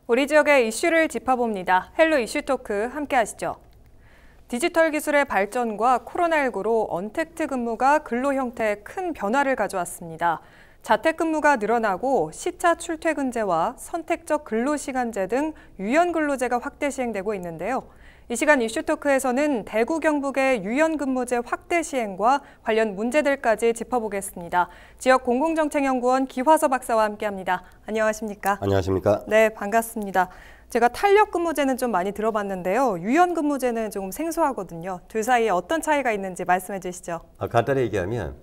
우리 지역의 이슈를 짚어봅니다. 헬로 이슈 토크 함께 하시죠. 디지털 기술의 발전과 코로나19로 언택트 근무가 근로 형태에 큰 변화를 가져왔습니다. 자택근무가 늘어나고 시차 출퇴근제와 선택적 근로시간제 등 유연근로제가 확대 시행되고 있는데요. 이 시간 이슈토크에서는 대구 경북의 유연근무제 확대 시행과 관련 문제들까지 짚어보겠습니다. 지역 공공정책연구원 기화서 박사와 함께합니다. 안녕하십니까? 안녕하십니까? 네, 반갑습니다. 제가 탄력근무제는 좀 많이 들어봤는데요. 유연근무제는 조금 생소하거든요. 둘 사이에 어떤 차이가 있는지 말씀해 주시죠. 간단히 얘기하면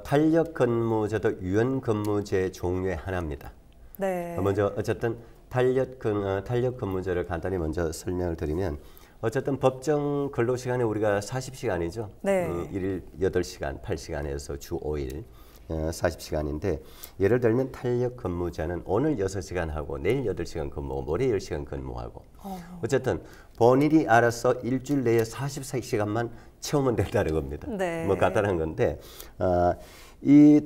탄력근무제도 유연근무제 종류의 하나입니다. 네. 먼저 어쨌든 탄력근무제를 간단히 먼저 설명을 드리면 어쨌든 법정 근로시간에 우리가 40시간이죠. 네. 일일 8시간, 8시간에서 주 5일 40시간인데 예를 들면 탄력근무제는 오늘 6시간 하고 내일 8시간 근무하고 모레 10시간 근무하고 어쨌든 본인이 알아서 일주일 내에 44시간만 채우면 된다는 겁니다. 네. 뭐 간단한 건데 이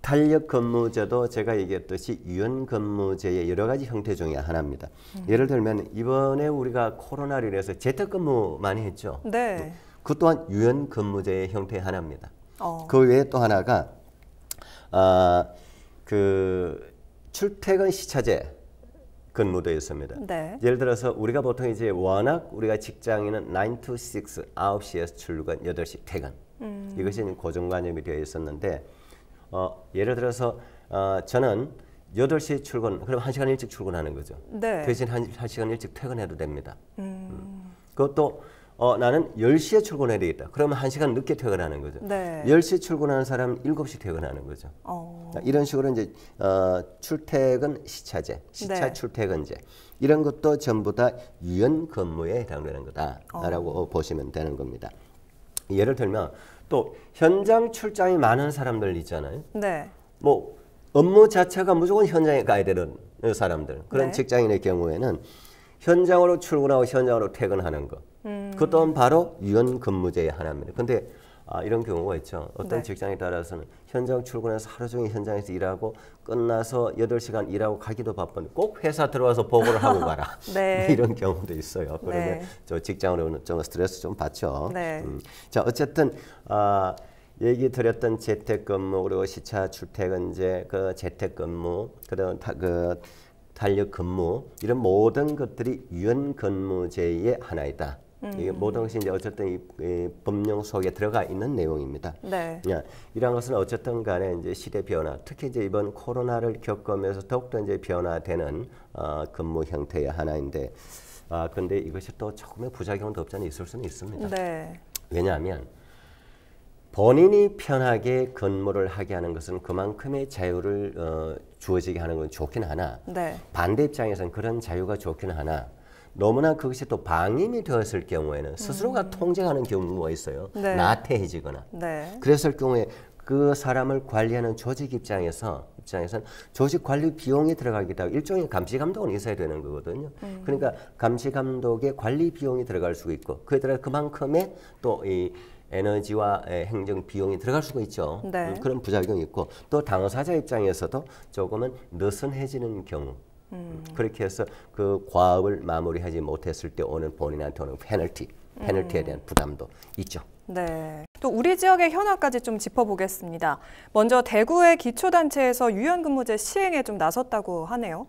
탄력근무제도 제가 얘기했듯이 유연근무제의 여러 가지 형태 중에 하나입니다. 예를 들면 이번에 우리가 코로나로 인해서 재택근무 많이 했죠. 네. 그 또한 유연근무제의 형태의 하나입니다. 그 외에 또 하나가 그 출퇴근 시차제 근무도 있습니다. 네. 예를 들어서 우리가 보통 이제 워낙 우리가 직장인은 9 to 6, 9시에서 출근, 8시 퇴근. 이것이 고정관념이 되어 있었는데 예를 들어서 저는 8시에 출근, 그럼 1시간 일찍 출근하는 거죠. 네. 대신 1시간 일찍 퇴근해도 됩니다. 그것도 나는 10시에 출근해야 되겠다. 그러면 1시간 늦게 퇴근하는 거죠. 네. 10시에 출근하는 사람은 7시 퇴근하는 거죠. 이런 식으로 이제 출퇴근 시차제, 시차 네. 출퇴근제 이런 것도 전부 다 유연 근무에 해당되는 거다라고 보시면 되는 겁니다. 예를 들면 또 현장 출장이 많은 사람들 있잖아요. 네. 뭐 업무 자체가 무조건 현장에 가야 되는 사람들 그런 네. 직장인의 경우에는 현장으로 출근하고 현장으로 퇴근하는 것 그 또한 바로 유연 근무제의 하나입니다. 근데 이런 경우가 있죠. 어떤 네. 직장에 따라서는 현장 출근해서 하루 종일 현장에서 일하고 끝나서 8시간 일하고 가기도 바쁜데 꼭 회사 들어와서 보고를 하고 가라. 네. 이런 경우도 있어요. 그러면 네. 저 직장으로는 좀 스트레스 좀 받죠. 네. 자, 어쨌든 얘기 드렸던 재택근무 그리고 시차 출퇴근제, 그 재택근무, 그다음 그 탄력근무 이런 모든 것들이 유연근무제의 하나이다. 이게 모든 것이 이제 어쨌든 이 법령 속에 들어가 있는 내용입니다. 네. 이러한 것은 어쨌든 간에 이제 시대 변화, 특히 이제 이번 코로나를 겪으면서 더욱더 이제 변화되는 근무 형태의 하나인데, 근데 이것이 또 조금의 부작용도 없지 않아 있을 수는 있습니다. 네. 왜냐하면 본인이 편하게 근무를 하게 하는 것은 그만큼의 자유를 주어지게 하는 건 좋긴 하나, 네. 반대 입장에서는 그런 자유가 좋긴 하나 너무나 그것이 또 방임이 되었을 경우에는 스스로가 통제하는 경우가 있어요. 네. 나태해지거나. 네. 그랬을 경우에 그 사람을 관리하는 조직 입장에서는 조직 관리 비용이 들어가기 때문에 일종의 감시 감독은 있어야 되는 거거든요. 그러니까 감시 감독의 관리 비용이 들어갈 수가 있고 그에 따라 그만큼의 또 이 에너지와 행정 비용이 들어갈 수가 있죠. 네. 그런 부작용이 있고 또 당사자 입장에서도 조금은 느슨해지는 경우 그렇게 해서 그 과업을 마무리하지 못했을 때 오는 본인한테 오는 페널티에 대한 부담도 있죠. 네. 또 우리 지역의 현황까지 좀 짚어보겠습니다. 먼저 대구의 기초단체에서 유연근무제 시행에 좀 나섰다고 하네요.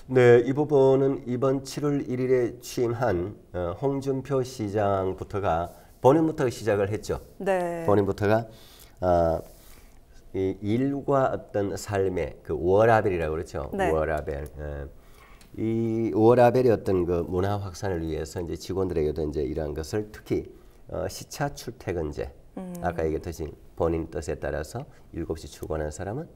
네, 이 부분은 이번 7월 1일에 취임한 홍준표 시장부터가 본인부터 시작을 했죠. 네. 본인부터가 이 일과 어떤 삶의 그 워라벨이라고 그렇죠. 네. 워라벨. 이 워라벨의 어떤 그 문화 확산을 위해서 이제 직원들에게도 이제 이러한 것을 특히 시차 출퇴근제. 아까 얘기했듯이 본인 뜻에 따라서 7시 출근하는 사람은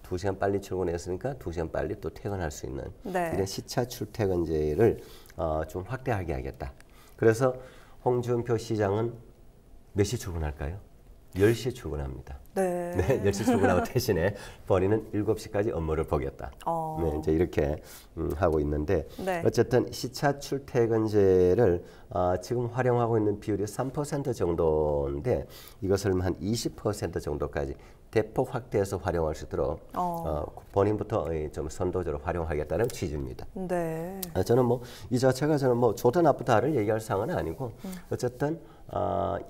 2시간 빨리 출근했으니까 2시간 빨리 또 퇴근할 수 있는 네. 이런 시차 출퇴근제를 좀 확대하게 하겠다. 그래서 홍준표 시장은 몇 시 출근할까요? 10시에 출근합니다. 네. 네, 10시 출근하고 대신에 본인은 7시까지 업무를 보겠다. 네, 이제 이렇게 하고 있는데 네. 어쨌든 시차 출퇴근제를 지금 활용하고 있는 비율이 3% 정도인데 이것을 한 20% 정도까지 대폭 확대해서 활용할 수 있도록 본인부터 좀 선도적으로 활용하겠다는 취지입니다. 네. 저는 뭐 이 자체가 저는 뭐 좋다 나쁘다를 얘기할 사항은 아니고 어쨌든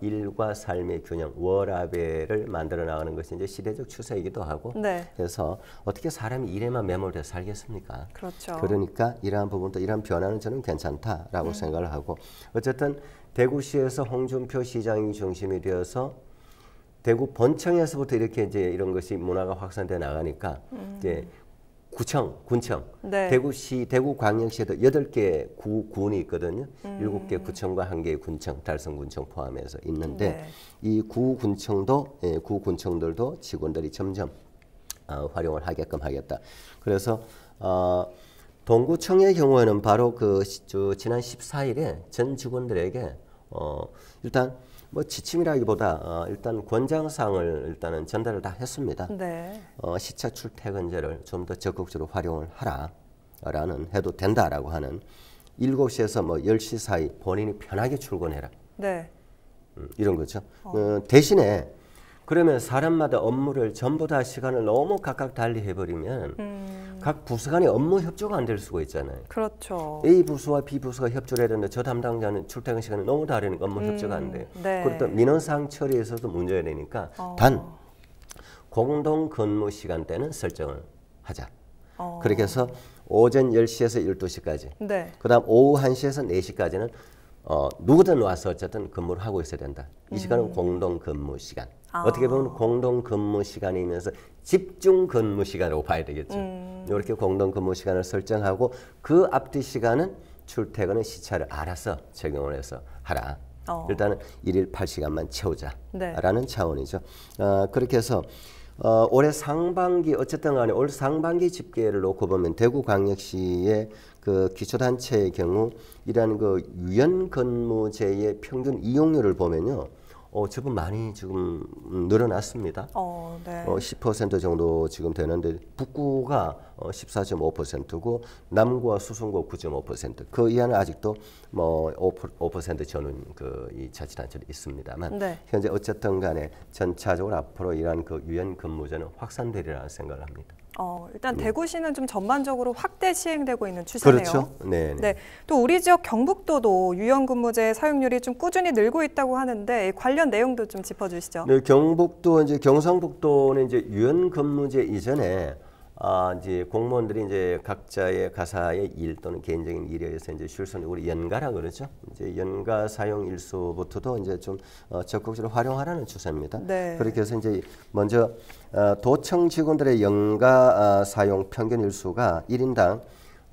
일과 삶의 균형, 워라밸을 만들어 나가는 것이 이제 시대적 추세이기도 하고 네. 그래서 어떻게 사람이 일에만 매몰돼 살겠습니까? 그렇죠. 그러니까 이러한 부분도 이러한 변화는 저는 괜찮다라고 생각을 하고 어쨌든 대구시에서 홍준표 시장이 중심이 되어서 대구 본청에서부터 이렇게 이제 이런 것이 문화가 확산돼 나가니까 이제 구청, 군청, 네. 대구시, 대구광역시에도 8개 구군이 있거든요. 7개 구청과 1개의 군청, 달성군청 포함해서 있는데 네. 이 구군청도 구군청들도 직원들이 점점 활용을 하게끔 하겠다. 그래서 동구청의 경우에는 바로 지난 14일에 전 직원들에게 일단 뭐 지침이라기보다 일단 권장사항을 일단은 전달을 다 했습니다. 네. 시차 출퇴근제를 좀 더 적극적으로 활용을 하라라는 해도 된다라고 하는 7시에서 뭐 10시 사이 본인이 편하게 출근해라. 네. 이런 거죠. 대신에 그러면 사람마다 업무를 전부 다 시간을 너무 각각 달리 해버리면 각 부서 간의 업무 협조가 안 될 수가 있잖아요. 그렇죠. A 부서와 B 부서가 협조를 해야 되는데 저 담당자는 출퇴근 시간이 너무 다르니까 업무 협조가 안 돼요. 네. 그리고 또 민원사항 처리에서도 문제가 되니까 단 공동 근무 시간대는 설정을 하자. 그렇게 해서 오전 10시에서 12시까지 네. 그 다음 오후 1시에서 4시까지는 누구든 와서 어쨌든 근무를 하고 있어야 된다. 이 시간은 공동 근무 시간. 어떻게 보면 공동 근무 시간이면서 집중 근무 시간이라고 봐야 되겠죠. 이렇게 공동 근무 시간을 설정하고 그 앞뒤 시간은 출퇴근의 시차를 알아서 적용을 해서 하라. 일단은 1일 8시간만 채우자라는 차원이죠. 그렇게 해서 올해 상반기 어쨌든 간에 올 상반기 집계를 놓고 보면 대구광역시의 그 기초단체의 경우 이러한 그 유연근무제의 평균 이용률을 보면요. 저분 많이 지금 늘어났습니다. 네. 10% 정도 지금 되는데 북구가 14.5%고 남구와 수성구 9.5%. 그 이하는 아직도 뭐 5% 전후인 이 자치단체도 있습니다만 네. 현재 어쨌든 간에 전차적으로 앞으로 이러한 그 유연 근무제는 확산되리라는 생각을 합니다. 일단 대구시는 좀 전반적으로 확대 시행되고 있는 추세네요. 그렇죠. 네. 네. 또 우리 지역 경북도도 유연근무제 사용률이 좀 꾸준히 늘고 있다고 하는데 관련 내용도 좀 짚어주시죠. 네, 경북도 이제 경상북도는 이제 유연근무제 이전에 이제 공무원들이 이제 각자의 가사의 일 또는 개인적인 일에 의해서 이제 쉴 수 있는 우리 연가라 그러죠. 이제 연가 사용 일수부터도 이제 좀 적극적으로 활용하라는 추세입니다. 네. 그렇게 해서 이제 먼저 도청 직원들의 연가 사용 평균 일수가 1인당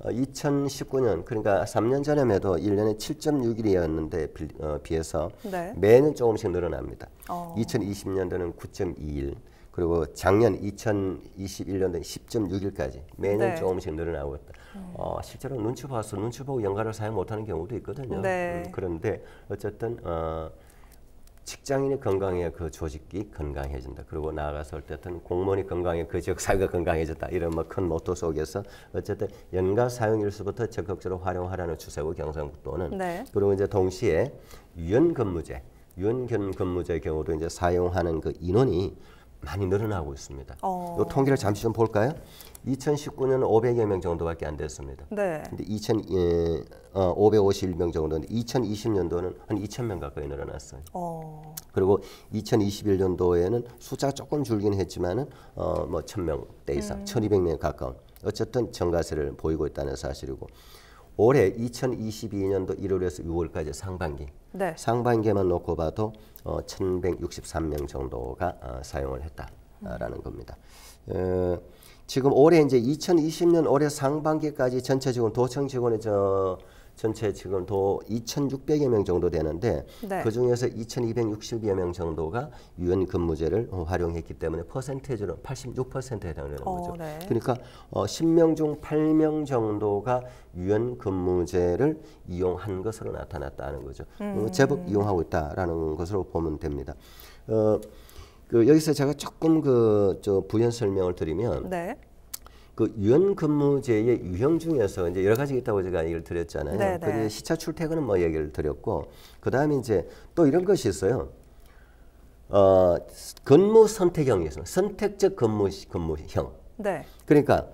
2019년 그러니까 3년 전에도 1년에 7.6일이었는데 비해서 네. 매년 조금씩 늘어납니다. 2020년도는 9.2일 그리고 작년 2021년도에 10.6일까지 매년 네. 조금씩 늘어나고 있다. 실제로 눈치 보고 연가를 사용 못하는 경우도 있거든요. 네. 그런데 어쨌든 직장인이 건강해야 그 조직이 건강해진다. 그리고 나아가서 어쨌든 공무원이 건강해 그 지역 사회가 건강해졌다. 이런 뭐 큰 모토 속에서 어쨌든 연가 사용 일수부터 적극적으로 활용하라는 추세고 경상북도는 네. 그리고 이제 동시에 유연 근무제의 경우도 이제 사용하는 그 인원이 많이 늘어나고 있습니다. 이 통계를 잠시 좀 볼까요? 2019년은 500여 명 정도밖에 안 됐습니다. 네. 근데 551명 정도인데 2020년도는 한 2,000명 가까이 늘어났어요. 그리고 2021년도에는 숫자가 조금 줄긴 했지만은 뭐 1,000명대 이상, 1,200명 가까운 어쨌든 증가세를 보이고 있다는 사실이고 올해 2022년도 1월에서 6월까지 상반기 네. 상반기만 놓고 봐도 1,163명 정도가 사용을 했다라는 겁니다. 지금 올해 이제 2020년 올해 상반기까지 전체 직원 도청 직원의 전체 직원도 2,600여 명 정도 되는데 네. 그 중에서 2,260여 명 정도가 유연 근무제를 활용했기 때문에 퍼센테이지로 86%에 해당하는 거죠. 네. 그러니까 10명 중 8명 정도가 유연 근무제를 이용한 것으로 나타났다는 거죠. 제법 이용하고 있다라는 것으로 보면 됩니다. 여기서 제가 조금 부연 설명을 드리면. 네. 그 유연 근무제의 유형 중에서 이제 여러 가지 있다고 제가 얘기를 드렸잖아요. 네네. 그 시차 출퇴근은 뭐 얘기를 드렸고, 그 다음에 이제 또 이런 것이 있어요. 근무 선택형이 있습니다. 선택적 근무형. 네. 그러니까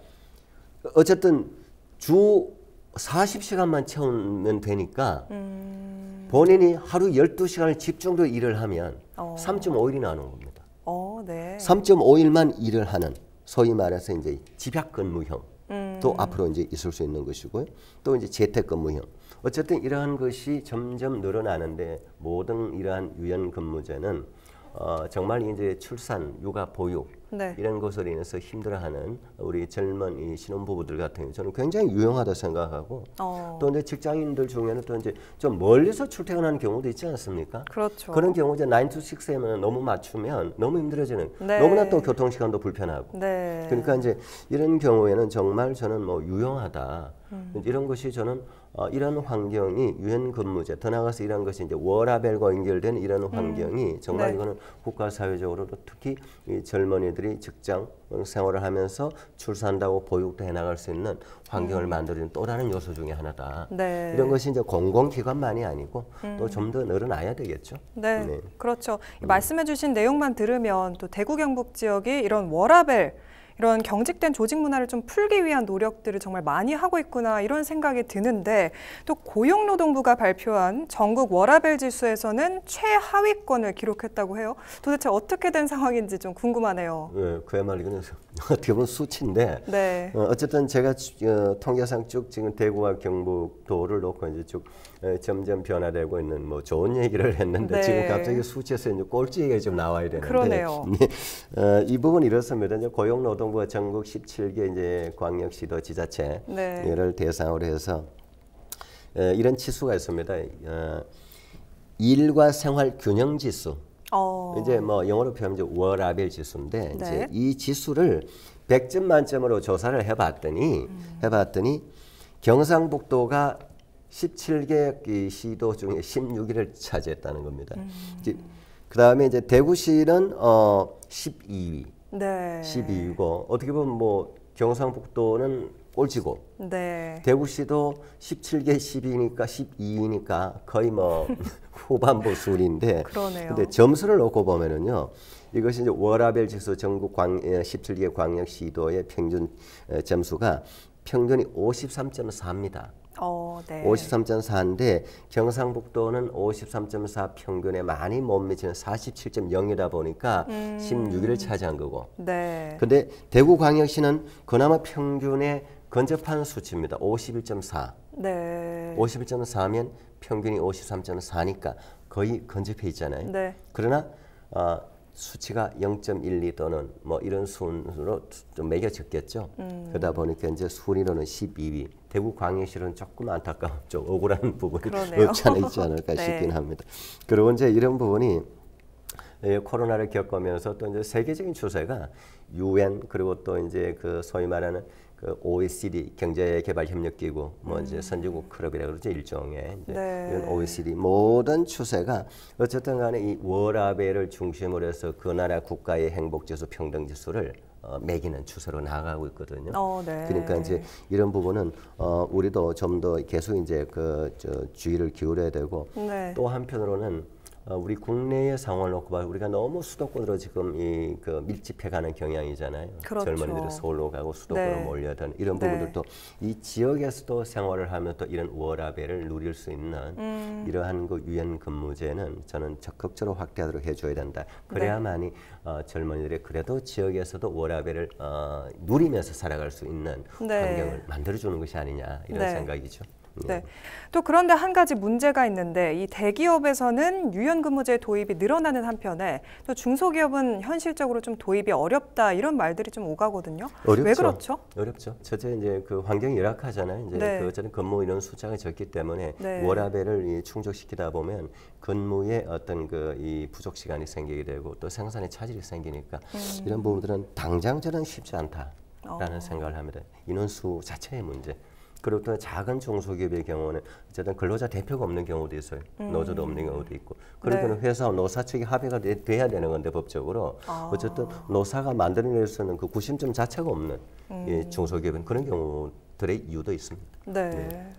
어쨌든 주 40시간만 채우면 되니까 본인이 하루 12시간을 집중적으로 일을 하면 3.5일이 나오는 겁니다. 네. 3.5일만 일을 하는 소위 말해서 이제 집약 근무형. 또 앞으로 이제 있을 수 있는 것이고요. 또 이제 재택 근무형. 어쨌든 이러한 것이 점점 늘어나는데 모든 이러한 유연 근무제는 정말 이제 출산, 육아, 보육 네. 이런 것으로 인해서 힘들어하는 우리 젊은 이 신혼부부들 같은 경우 저는 굉장히 유용하다 생각하고 또 이제 직장인들 중에는 또 이제 좀 멀리서 출퇴근하는 경우도 있지 않습니까? 그렇죠. 그런 경우 이제 9 to 6에만 너무 맞추면 너무 힘들어지는 네. 너무나 또 교통 시간도 불편하고 네. 그러니까 이제 이런 경우에는 정말 저는 뭐 유용하다 이런 것이 저는 이런 환경이 유연 근무제 더 나아가서 이런 것이 이제 워라밸과 연결된 이런 환경이 정말 네. 이거는 국가 사회적으로도 특히 이 젊은이들이 직장 생활을 하면서 출산한다고 보육도 해나갈 수 있는 환경을 만들어주는 또 다른 요소 중에 하나다. 네. 이런 것이 이제 공공기관만이 아니고 또 좀 더 늘어나야 되겠죠. 네, 네. 그렇죠. 말씀해주신 내용만 들으면 또 대구 경북 지역이 이런 워라밸 이런 경직된 조직 문화를 좀 풀기 위한 노력들을 정말 많이 하고 있구나 이런 생각이 드는데 또 고용노동부가 발표한 전국 워라밸 지수에서는 최하위권을 기록했다고 해요. 도대체 어떻게 된 상황인지 좀 궁금하네요. 네, 그야말로 이거는 어떻게 보면 수치인데 네. 어쨌든 제가 통계상 쭉 지금 대구와 경북도를 놓고 이제 쭉 점점 변화되고 있는 뭐 좋은 얘기를 했는데 네. 지금 갑자기 수치에서 이제 꼴찌 얘기가 좀 나와야 되는데 그러네요. 이 부분 이렇습니다. 이제 고용노동부가 전국 17개 이제 광역시도 지자체를 네. 대상으로 해서 이런 지수가 있습니다. 일과 생활 균형 지수. 이제 뭐 영어로 표현하면 이제 워라밸 지수인데 네. 이제 이 지수를 100점 만점으로 조사를 해봤더니 경상북도가 17개 이 시도 중에 16위를 차지했다는 겁니다. 그 다음에 이제 대구시는 12위, 네. 12위고 어떻게 보면 뭐 경상북도는 꼴찌고 네. 대구시도 17개 10위니까 12위니까 거의 뭐 후반부 순인데 그러네요. 근데 점수를 놓고 보면은요. 이것이 이제 워라밸 지수 전국 17개 광역시도의 평균 점수가 평균이 53.4입니다. 네. 53.4인데 경상북도는 53.4 평균에 많이 못 미치는 47.0이다 보니까 16위를 차지한 거고. 네. 근데 대구광역시는 그나마 평균에 근접한 수치입니다. 51.4. 네. 51.4면 평균이 53.4니까 거의 근접해 있잖아요. 네. 그러나 수치가 0.12 또는 뭐 이런 순으로 좀 매겨졌겠죠. 그러다 보니까 이제 순위로는 12위. 대구광역시는 조금 안타까운 좀 억울한 부분이 그러네요. 없지 않아 있지 않을까 네. 싶긴 합니다. 그리고 이제 이런 부분이 코로나를 겪으면서 또 이제 세계적인 추세가 UN 그리고 또 이제 그 소위 말하는 그 OECD 경제개발협력기구 뭐 이제 선진국 클럽이라 그러죠 일종의 이제 네. 이런 OECD 모든 추세가 어쨌든 간에 이 워라밸을 중심으로 해서 그 나라 국가의 행복지수 평등지수를 매기는 추세로 나아가고 있거든요. 네. 그러니까 이제 이런 부분은 우리도 좀 더 계속 이제 주의를 기울여야 되고 네. 또 한편으로는 우리 국내의 상황을 놓고 봐 우리가 너무 수도권으로 지금 밀집해가는 경향이잖아요. 그렇죠. 젊은이들이 서울로 가고 수도권으로 네. 몰려드는 이런 네. 부분들도 이 지역에서도 생활을 하면 또 이런 워라밸을 누릴 수 있는 이러한 그 유연 근무제는 저는 적극적으로 확대하도록 해줘야 된다. 그래야만이 젊은이들이 그래도 지역에서도 워라밸을 누리면서 살아갈 수 있는 네. 환경을 만들어주는 것이 아니냐 이런 네. 생각이죠. 네. 또 그런데 한 가지 문제가 있는데 이 대기업에서는 유연근무제 도입이 늘어나는 한편에 또 중소기업은 현실적으로 좀 도입이 어렵다 이런 말들이 좀 오가거든요. 어렵죠. 왜 그렇죠? 어렵죠. 첫째 이제 그 환경이 열악하잖아요. 이제 네. 그 어쨌든 근무 인원 숫자가 적기 때문에 네. 워라밸을 충족시키다 보면 근무에 어떤 이 부족 시간이 생기게 되고 또 생산에 차질이 생기니까 이런 부분들은 당장 저는 쉽지 않다라는 생각을 합니다. 인원수 자체의 문제. 그리고 또 작은 중소기업의 경우는 어쨌든 근로자 대표가 없는 경우도 있어요. 노조도 없는 경우도 있고. 그러니까 네. 회사와 노사 측이 합의가 돼야 되는 건데 법적으로 어쨌든 노사가 만들어낼 수 있는 그 구심점 자체가 없는 중소기업은 그런 경우들의 이유도 있습니다. 네.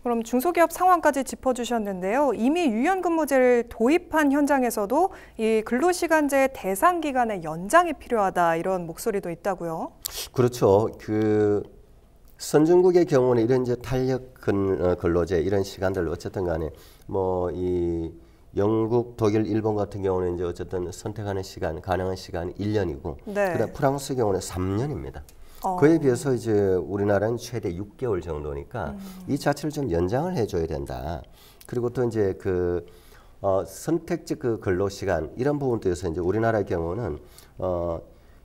그럼 중소기업 상황까지 짚어주셨는데요. 이미 유연근무제를 도입한 현장에서도 이 근로시간제 대상 기간의 연장이 필요하다 이런 목소리도 있다고요. 그렇죠. 선진국의 경우는 이런 이제 탄력 근로제 이런 시간들 어쨌든 간에 뭐 이 영국, 독일, 일본 같은 경우는 이제 어쨌든 선택하는 시간, 가능한 시간이 1년이고, 네. 그다음 프랑스 경우는 3년입니다. 그에 비해서 이제 우리나라는 최대 6개월 정도니까 이 자체를 좀 연장을 해줘야 된다. 그리고 또 이제 선택적 근로 시간 이런 부분에서 이제 우리나라의 경우는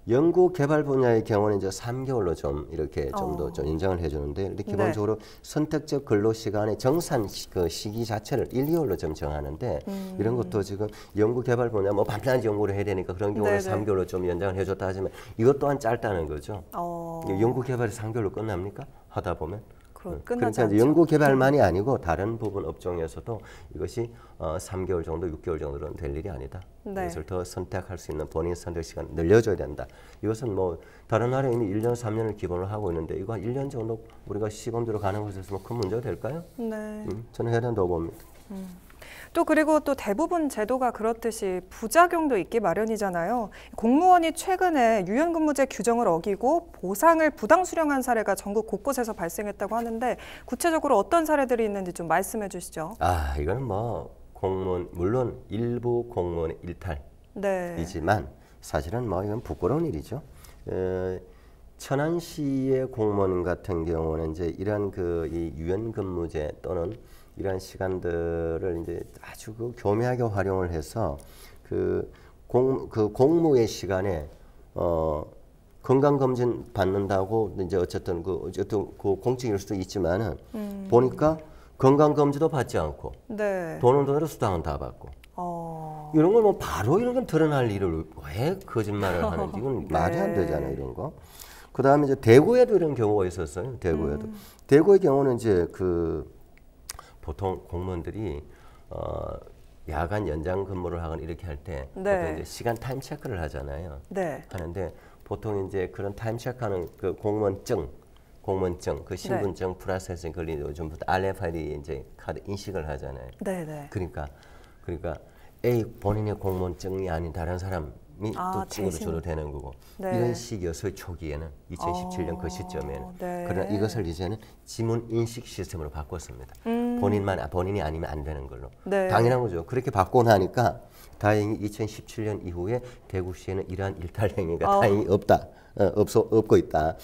연구 개발 분야의 경우는 이제 3개월로 좀 이렇게 좀 더 좀 인정을 해주는데, 근데 기본적으로 선택적 근로 시간의 정산 시기 자체를 1, 2월로 좀 정하는데 이런 것도 지금 연구 개발 분야 뭐 밤낮 연구를 해야 되니까 그런 경우는 3개월로 좀 연장을 해줬다 하지만 이것 또한 짧다는 거죠. 연구 개발이 3개월로 끝납니까? 하다 보면. 그러니까 이제 연구 개발만이 아니고 다른 부분 업종에서도 이것이 3개월 정도, 6개월 정도는 될 일이 아니다. 이것을 더 선택할 수 있는 본인 선택 시간 늘려줘야 된다. 이것은 뭐 다른 나라에 이미 1년, 3년을 기본으로 하고 있는데 이거 한 1년 정도 우리가 시범대로 가는 것에서 뭐 큰 문제가 될까요? 네. 저는 해야 된다고 봅니다. 또 그리고 또 대부분 제도가 그렇듯이 부작용도 있기 마련이잖아요. 공무원이 최근에 유연근무제 규정을 어기고 보상을 부당 수령한 사례가 전국 곳곳에서 발생했다고 하는데 구체적으로 어떤 사례들이 있는지 좀 말씀해 주시죠. 이거는 뭐 공무원 물론 일부 공무원의 일탈이지만 사실은 뭐 이건 부끄러운 일이죠. 천안시의 공무원 같은 경우는 이제 이런 이 유연근무제 또는 이러한 시간들을 이제 아주 교묘하게 활용을 해서 공무의 시간에 건강검진 받는다고 이제 어쨌든 공직일 수도 있지만은 보니까 건강검진도 받지 않고 돈은 돈으로 수당은 다 받고 이런 걸 뭐 바로 이런 건 드러날 일을 왜 거짓말을 하는지 이건 말이 안 되잖아요, 이런 거. 그 다음에 이제 대구에도 이런 경우가 있었어요. 대구의 경우는 이제 보통 공무원들이 야간 연장 근무를 하거나 이렇게 할 때 보통 이제 시간 타임 체크를 하잖아요. 하는데 보통 이제 그런 타임 체크하는 공무원증, 신분증 프로세싱 걸린 요즘부터 RFID 이제 카드 인식을 하잖아요. 그러니까 A 본인의 공무원증이 아닌 다른 사람이 또 찍어도 줘도 되는 거고 이런 식이었어요. 초기에는 2017년 그 시점에는. 그러나 이것을 이제는 지문 인식 시스템으로 바꿨습니다. 본인이 아니면 안 되는 걸로. 당연한 거죠. 그렇게 바꾸고 나니까 다행히 2017년 이후에 대구시에는 이러한 일탈 행위가 다행히 없고 있다.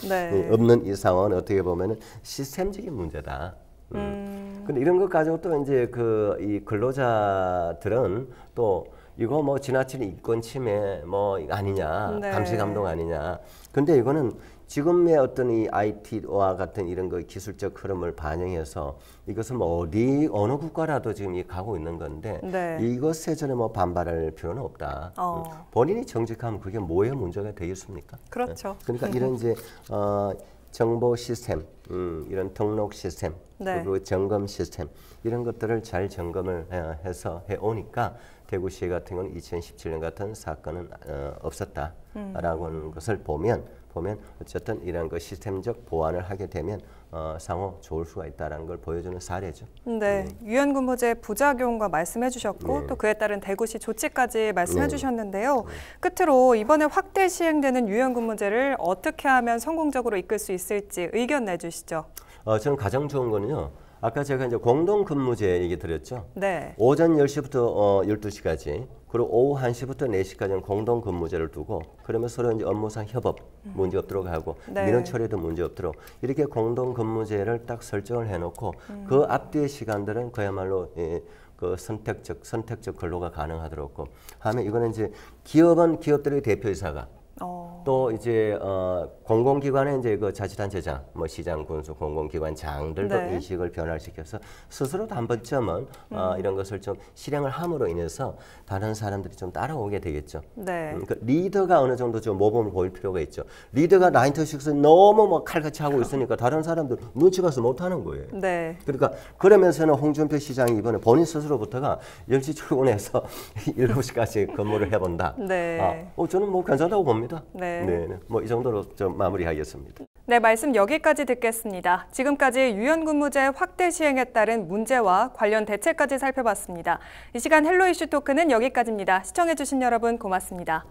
없는 이 상황은 어떻게 보면은 시스템적인 문제다. 근데 이런 것 가지고 또 이제 이 근로자들은 또 이거 뭐 지나친 인권 침해 뭐 아니냐, 감시 감독 아니냐. 근데 이거는 지금의 어떤 이 IT와 같은 이런 기술적 흐름을 반영해서 이것은 뭐 어느 국가라도 지금 가고 있는 건데 이것에 전에 뭐 반발할 필요는 없다. 본인이 정직하면 그게 뭐의 문제가 되겠습니까? 그렇죠. 그러니까 이런 이제 정보 시스템, 이런 등록 시스템, 그리고 점검 시스템 이런 것들을 잘 점검을 해서 해오니까 대구시 같은 경우는 2017년 같은 사건은 없었다라고 하는 것을 보면 어쨌든 이런 시스템적 보완을 하게 되면 상호 좋을 수가 있다는 걸 보여주는 사례죠. 유연근무제 부작용과 말씀해 주셨고 또 그에 따른 대구시 조치까지 말씀해 주셨는데요. 끝으로 이번에 확대 시행되는 유연근무제를 어떻게 하면 성공적으로 이끌 수 있을지 의견 내주시죠. 저는 가장 좋은 거는요. 아까 제가 이제 공동근무제 얘기 드렸죠. 오전 10시부터 12시까지 그리고 오후 1시부터 4시까지는 공동근무제를 두고 그러면 서로 이제 업무상 협업 문제 없도록 하고 민원 처리도 문제 없도록 이렇게 공동근무제를 딱 설정을 해놓고 그 앞뒤의 시간들은 그야말로 선택적 근로가 가능하도록 하면 이거는 이제 기업들의 대표이사가 또 이제 공공기관의 이제 자치단체장, 뭐 시장, 군수, 공공기관장들도 인식을 변화시켜서 스스로도 한 번쯤은 이런 것을 좀 실행을 함으로 인해서 다른 사람들이 좀 따라오게 되겠죠. 그러니까 리더가 어느 정도 좀 모범을 보일 필요가 있죠. 리더가 9 to 6 너무 뭐 칼같이 하고 있으니까 다른 사람들 눈치 봐서 못 하는 거예요. 그러니까 그러면서는 홍준표 시장이 이번에 본인 스스로부터가 10시 출근해서 7시까지 근무를 해본다. 저는 뭐 괜찮다고 봅니다. 뭐 이 정도로 좀 마무리하겠습니다. 네, 말씀 여기까지 듣겠습니다. 지금까지 유연근무제 확대 시행에 따른 문제와 관련 대책까지 살펴봤습니다. 이 시간 헬로 이슈 토크는 여기까지입니다. 시청해주신 여러분 고맙습니다.